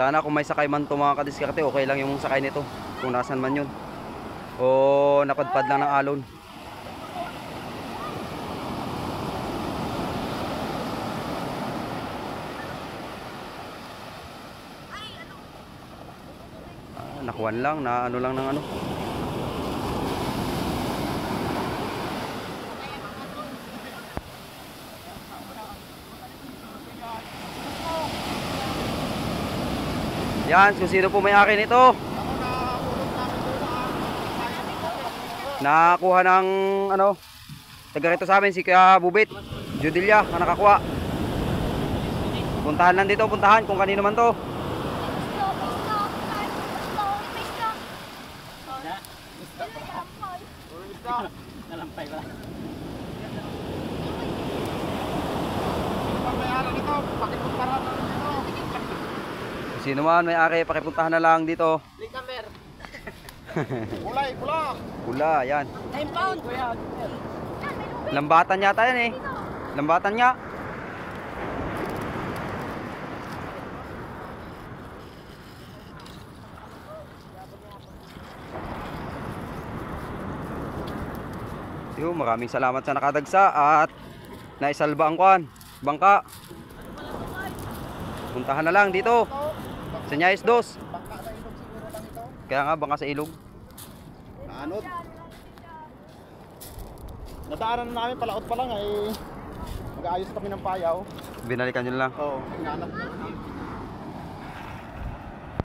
Sana kung may sakay man to mga kadiskarte, okay lang yung sakay nito. Kung nasan man yun. O napadpad lang ng alon. Nakuhan lang, na ano lang ng ano. Yan, kung sino po may akin ito. Nakakuha ng ano, taga rito sa amin si Kuya Bubit Judelia na nakakuha. Puntahan lang dito, puntahan kung kanino man to. Nalampay ba? Sino man may ari, pakipuntahan na lang dito. Likamer. Pula. Pula, yan. 9 pound. Lambatan yata yan eh. Lambatan nga. Yo, maraming salamat sa nakadagsa at naisalba ang kwan, bangka. Puntahan na lang dito. Sa Nyais Dos. Kaya nga bangka sa ilog. Naanod. Nadaanan na namin palaot pa lang ay mag-aayos kami ng payaw. Binalikan nyo lang. Oo, hinanap na.